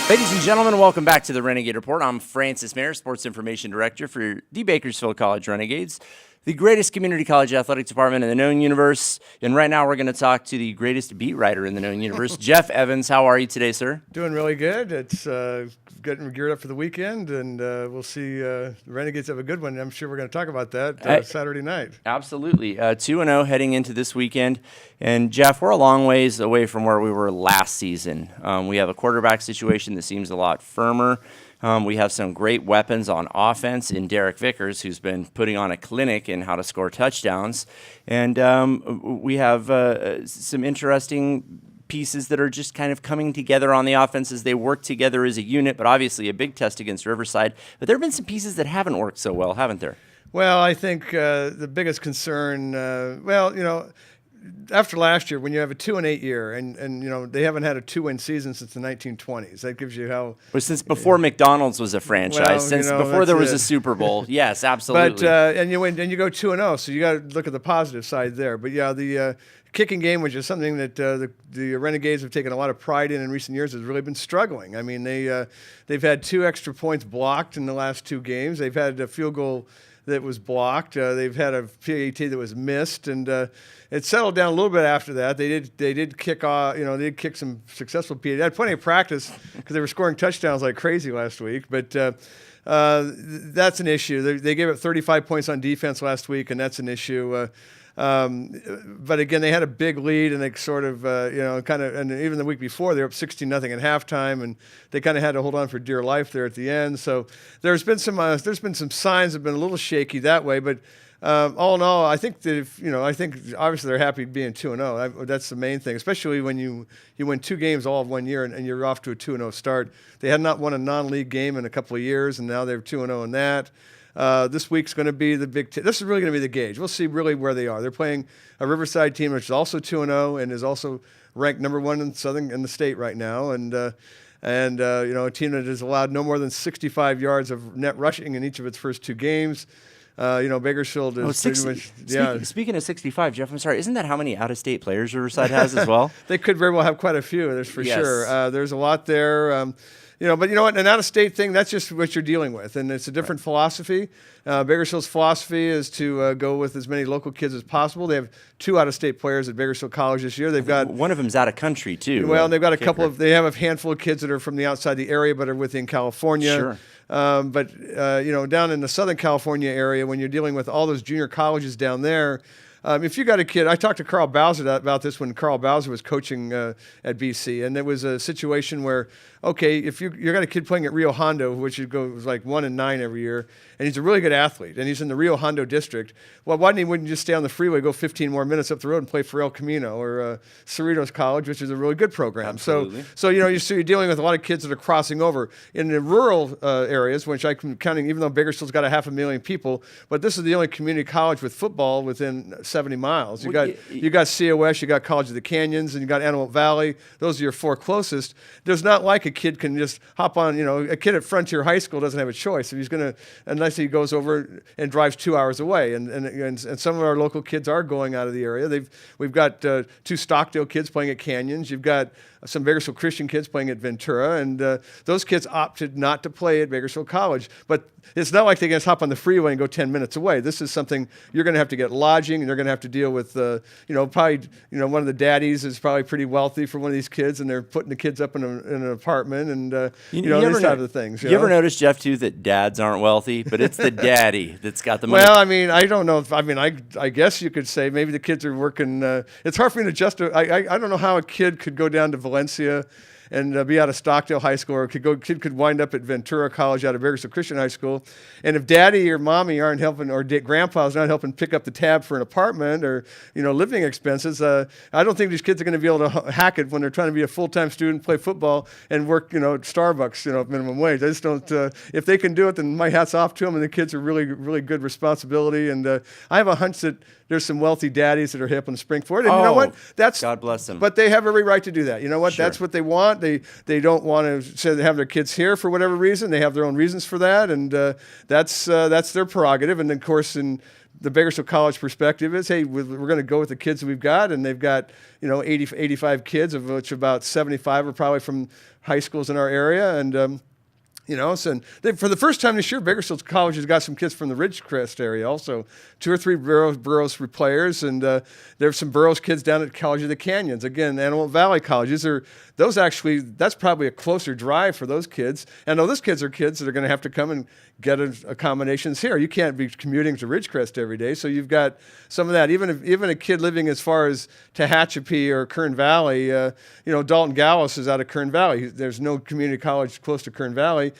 Ladies and gentlemen, welcome back to the Renegade Report. I'm Francis Mayer, Sports Information Director for the Bakersfield College Renegades, the greatest community college athletic department in the known universe. And right now we're going to talk to the greatest beat writer in the known universe, Jeff Evans. How are you today, sir? Doing really good. It's getting geared up for the weekend, and we'll see. The Renegades have a good one. I'm sure we're going to talk about that Saturday night. Absolutely. 2-0 heading into this weekend. And, Jeff, we're a long ways away from where we were last season. We have a quarterback situation that seems a lot firmer. We have some great weapons on offense in Derek Vickers, who's been putting on a clinic in how to score touchdowns. And we have some interesting pieces that are just kind of coming together on the offense as they work together as a unit, but obviously a big test against Riverside. But there have been some pieces that haven't worked so well, haven't there? Well, I think the biggest concern, after last year, when you have a 2-8 year, and they haven't had a 2-win season since the 1920s. That gives you how. Well, since before McDonald's was a franchise, before there was a Super Bowl. Yes, absolutely. But and you go 2-0, so you got to look at the positive side there. But yeah, the kicking game, which is something that the Renegades have taken a lot of pride in recent years, has really been struggling. I mean, they've had 2 extra points blocked in the last 2 games. They've had a field goal that was blocked. They've had a PAT that was missed, and it settled down a little bit after that. They did kick off. They did kick some successful PAT. They had plenty of practice because they were scoring touchdowns like crazy last week. But that's an issue. They gave up 35 points on defense last week, and that's an issue. But again, they had a big lead, and they sort of, and even the week before, they were up 16-0 at halftime, and they kind of had to hold on for dear life there at the end. So there's been some signs that have been a little shaky that way, but all in all, I think that obviously they're happy being 2-0. That's the main thing, especially when you win 2 games all of 1 year and you're off to a 2-0 start. They had not won a non-league game in a couple of years, and now they're 2-0 in that. This week's going to be the this is really going to be the gauge. We'll see really where they are. They're playing a Riverside team which is also 2-0 and is also ranked number 1 in the state right now, and a team that has allowed no more than 65 yards of net rushing in each of its first 2 games. Bakersfield is Speaking of 65, Jeff, I'm sorry, isn't that how many out-of-state players Riverside has as well? They could very well have quite a few. There's for sure. There's a lot there. But you know what? An out-of-state thing, that's just what you're dealing with, and it's a different philosophy. Bakersfield's philosophy is to go with as many local kids as possible. They have 2 out-of-state players at Bakersfield College this year. They've got one of them's out of country too. Well, they've got a couple of. They have a handful of kids that are from the outside the area, but are within California. Sure. But down in the Southern California area, when you're dealing with all those junior colleges down there. If you got a kid, I talked to Carl Bowser about this when Carl Bowser was coaching at BC, and there was a situation where, okay, if you got a kid playing at Rio Hondo, which goes like 1-9 every year, and he's a really good athlete, and he's in the Rio Hondo district, well, why wouldn't he just stay on the freeway, go 15 more minutes up the road and play for El Camino or Cerritos College, which is a really good program. Absolutely. So you're dealing with a lot of kids that are crossing over in the rural areas, which I'm counting, even though Bakersfield's got 500,000 people, but this is the only community college with football within 70 miles. You got COS, you got College of the Canyons, and you got Antelope Valley. Those are your 4 closest. There's not like a kid can just hop on. A kid at Frontier High School doesn't have a choice. If he's unless he goes over and drives 2 hours away. And some of our local kids are going out of the area. We've got 2 Stockdale kids playing at Canyons. You've got some Bakersfield Christian kids playing at Ventura, and those kids opted not to play at Bakersfield College. But it's not like they can just hop on the freeway and go 10 minutes away. This is something you're going to have to get lodging, and they're going to have to deal with, probably, one of the daddies is probably pretty wealthy for one of these kids, and they're putting the kids up in an apartment, and, these type of things. You ever notice, Jeff, too, that dads aren't wealthy, but it's the daddy that's got the money? Well, I don't know. I guess you could say maybe the kids are working. It's hard for me to I don't know how a kid could go down to Valencia and be out of Stockdale High School, or kid could wind up at Ventura College out of Bakersfield Christian High School. And if daddy or mommy aren't helping, or grandpa's not helping pick up the tab for an apartment or, living expenses, I don't think these kids are going to be able to hack it when they're trying to be a full-time student, play football, and work, at Starbucks, minimum wage. I just don't, if they can do it, then my hat's off to them, and the kids are really, really good responsibility. And I have a hunch that there's some wealthy daddies that are helping spring forward. And you know what? God bless them. But they have every right to do that. You know what? Sure. That's what they want. not. They don't want to say they have their kids here for whatever reason. They have their own reasons for that, and that's their prerogative. And of course, in the Bakersfield College perspective is, hey, we're going to go with the kids that we've got, and they've got 85 kids, of which about 75 are probably from high schools in our area, and so for the first time this year, Bakersfield College has got some kids from the Ridgecrest area also. 2 or 3 Burroughs players, and there's some Burroughs kids down at College of the Canyons. Again, Antelope Valley College. That's probably a closer drive for those kids. And those kids are kids that are going to have to come and get accommodations here. You can't be commuting to Ridgecrest every day, so you've got some of that. Even a kid living as far as Tehachapi or Kern Valley, Dalton Gallus is out of Kern Valley. There's no community college close to Kern Valley.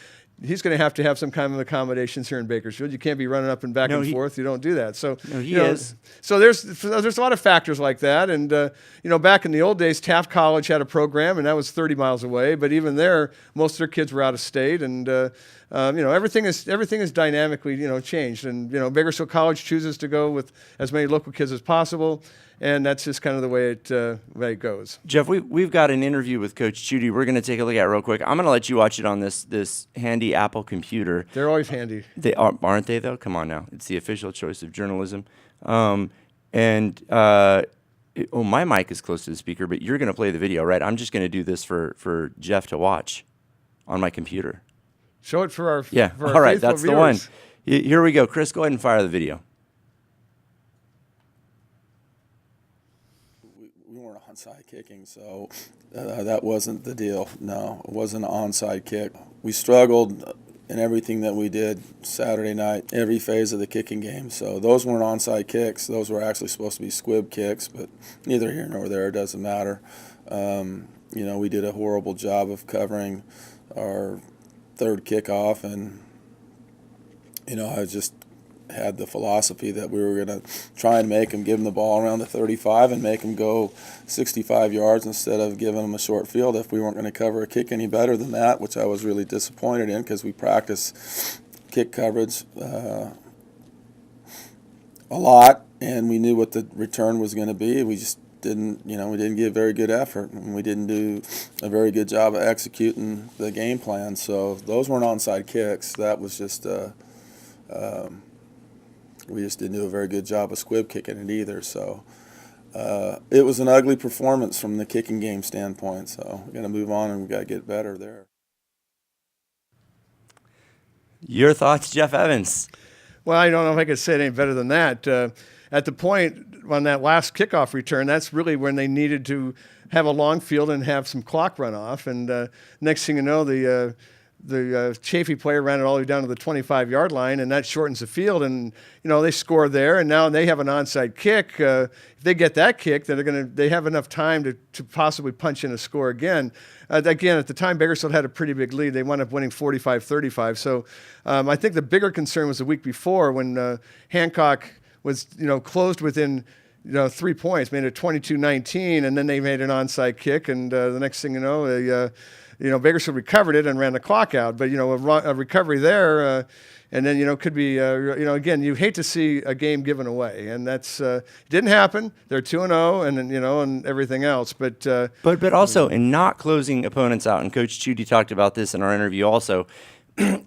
He's going to have some kind of accommodations here in Bakersfield. You can't be running up and back and forth. You don't do that. So he is. So there's a lot of factors like that. And back in the old days, Taft College had a program, and that was 30 miles away. But even there, most of their kids were out of state, and everything is dynamically changed. And Bakersfield College chooses to go with as many local kids as possible. And that's just kind of the way it goes. Jeff, we've got an interview with Coach Chudy. We're going to take a look at it real quick. I'm going to let you watch it on this handy Apple computer. They're always handy. They aren't they though? Come on now, it's the official choice of journalism. My mic is close to the speaker, but you're going to play the video, right? I'm just going to do this for Jeff to watch on my computer. Show it for our All right, that's viewers. The one. Here we go, Chris. Go ahead and fire the video. We weren't onside kicking, so that wasn't the deal. No, it wasn't an onside kick. We struggled in everything that we did Saturday night, every phase of the kicking game. So those weren't onside kicks. Those were actually supposed to be squib kicks, but neither here nor there. It doesn't matter. We did a horrible job of covering our third kickoff, and I just had the philosophy that we were going to try and give them the ball around the 35 and make them go 65 yards instead of giving them a short field if we weren't going to cover a kick any better than that, which I was really disappointed in because we practice kick coverage a lot, and we knew what the return was going to be. We just didn't give very good effort, and we didn't do a very good job of executing the game plan. So those weren't onside kicks. That was just we just didn't do a very good job of squib kicking it either. So it was an ugly performance from the kicking game standpoint. So we're going to move on, and we've got to get better there. Your thoughts, Jeff Evans? Well, I don't know if I could say it any better than that. At the point on that last kickoff return, that's really when they needed to have a long field and have some clock run off. And next thing you know, the Chafee player ran it all the way down to the 25-yard line, and that shortens the field. And they score there, and now they have an onside kick. If they get that kick, then they have enough time to possibly punch in a score again. Again, at the time, Bakersfield had a pretty big lead. They wound up winning 45-35. So I think the bigger concern was the week before when Hancock was closed within 3 points, made it 22-19, and then they made an onside kick, and the next thing you know, Bakersfield recovered it and ran the clock out. But a recovery there, and then could be again, you hate to see a game given away, and that's it didn't happen. They're 2-0, and then and everything else. But also in not closing opponents out, and Coach Chudy talked about this in our interview also.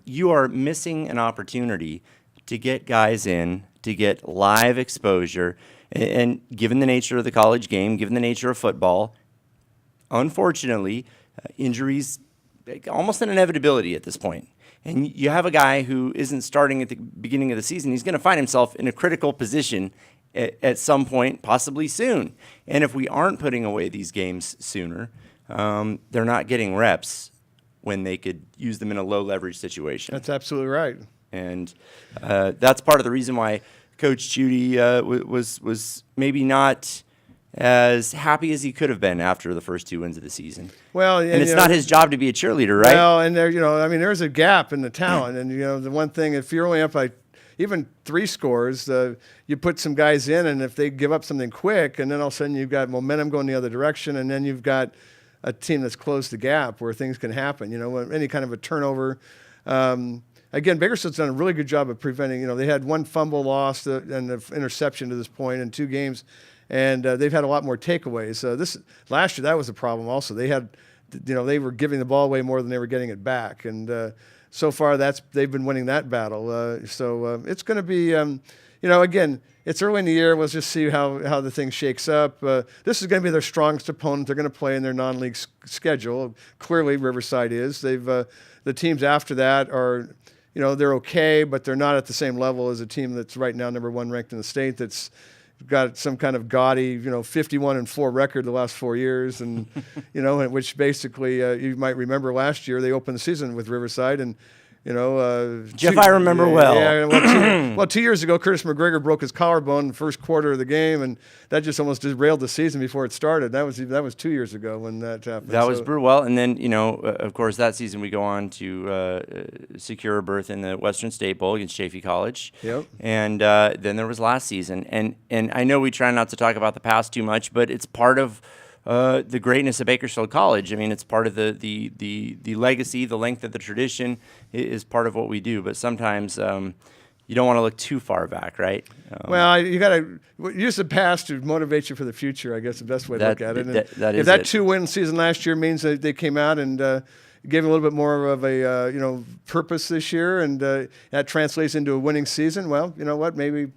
You are missing an opportunity to get guys in, to get live exposure, and given the nature of the college game, given the nature of football, unfortunately, injuries almost an inevitability at this point. And you have a guy who isn't starting at the beginning of the season. He's going to find himself in a critical position at some point, possibly soon. And if we aren't putting away these games sooner, they're not getting reps when they could use them in a low leverage situation. That's absolutely right. And that's part of the reason why Coach Chudy was maybe not as happy as he could have been after the first 2 wins of the season. Well, and it's not his job to be a cheerleader, right? Well, and there's a gap in the talent, and the one thing, if you're only up by even 3 scores, you put some guys in, and if they give up something quick, and then all of a sudden you've got momentum going the other direction, and then you've got a team that's closed the gap where things can happen. Any kind of a turnover. Again, Bakersfield's done a really good job of preventing. They had 1 fumble lost and an interception to this point in 2 games. And they've had a lot more takeaways. Last year, that was a problem also. They had they were giving the ball away more than they were getting it back, and so far they've been winning that battle. So it's going to be, again, it's early in the year. Let's just see how the thing shakes up. This is going to be their strongest opponent. They're going to play in their non-league schedule. Clearly, Riverside is. The teams after that are, they're okay, but they're not at the same level as a team that's right now number 1 ranked in the state. That's got some kind of gaudy, 51-4 record the last 4 years, and which basically you might remember last year they opened the season with Riverside, and Jeff, I remember well. Yeah, well, 2 years ago, Curtis McGregor broke his collarbone in the first quarter of the game, and that just almost derailed the season before it started. That was 2 years ago when that happened. That was brutal. Well, and then of course, that season we go on to secure a berth in the Western State Bowl against Chaffey College. Yep. And then there was last season, and I know we try not to talk about the past too much, but it's part of the greatness of Bakersfield College. I mean, it's part of the legacy, the length of the tradition is part of what we do. But sometimes you don't want to look too far back, right? Well, you got to use the past to motivate you for the future, I guess the best way to look at it. And if that 2-win season last year means that they came out and gave a little bit more of a purpose this year, and that translates into a winning season, well, you know what, maybe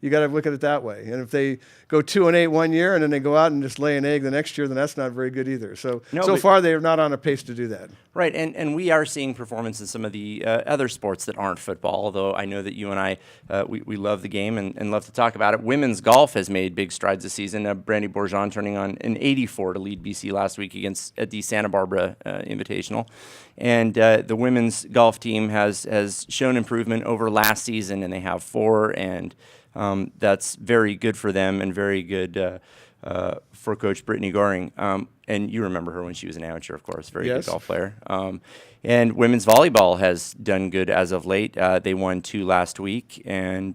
you got to look at it that way. And if they go 2-8 one year and then they go out and just lay an egg the next year, then that's not very good either. So far they are not on a pace to do that. Right, and we are seeing performance in some of the other sports that aren't football, although I know that you and I, we love the game and love to talk about it. Women's golf has made big strides this season. Brandy Bourgeon turning on an 84 to lead BC last week at the Santa Barbara Invitational. And the women's golf team has shown improvement over last season, and they have 4, and that's very good for them and very good for Coach Brittany Goring. And you remember her when she was an amateur, of course, very Yes. good golf player. And women's volleyball has done good as of late. They won 2 last week, and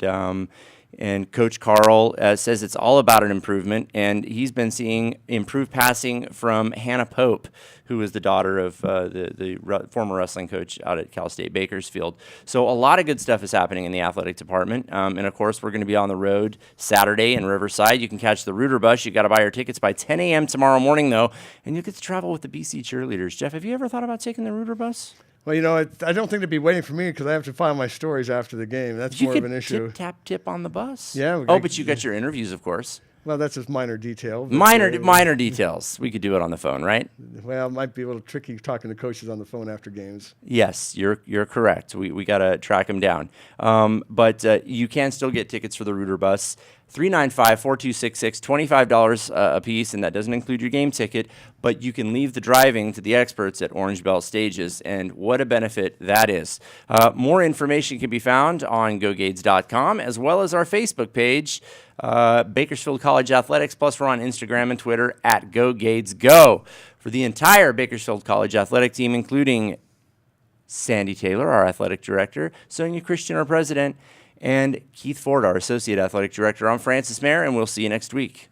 Coach Carl says it's all about an improvement, and he's been seeing improved passing from Hannah Pope, who is the daughter of the former wrestling coach out at Cal State Bakersfield. So a lot of good stuff is happening in the athletic department, and of course we're going to be on the road Saturday in Riverside. You can catch the Rooter Bus. You got to buy your tickets by 10 a.m. tomorrow morning, though, and you get to travel with the BC cheerleaders. Jeff, have you ever thought about taking the Rooter Bus? Well, I don't think they'd be waiting for me because I have to file my stories after the game. That's more of an issue. You could tip on the bus. Yeah. But you got your interviews, of course. Well, that's just minor detail. Minor details. We could do it on the phone, right? Well, it might be a little tricky talking to coaches on the phone after games. Yes, you're correct. We got to track them down. But you can still get tickets for the Rooter Bus. 395-4266, $25 a piece, and that doesn't include your game ticket, but you can leave the driving to the experts at Orange Belt Stages, and what a benefit that is. More information can be found on GoGades.com, as well as our Facebook page, Bakersfield College Athletics, plus we're on Instagram and Twitter at GoGadesGo. For the entire Bakersfield College athletic team, including Sandy Taylor, our athletic director, Sonia Christian, our president, and Keith Ford, our Associate Athletic Director. I'm Francis Mayer, and we'll see you next week.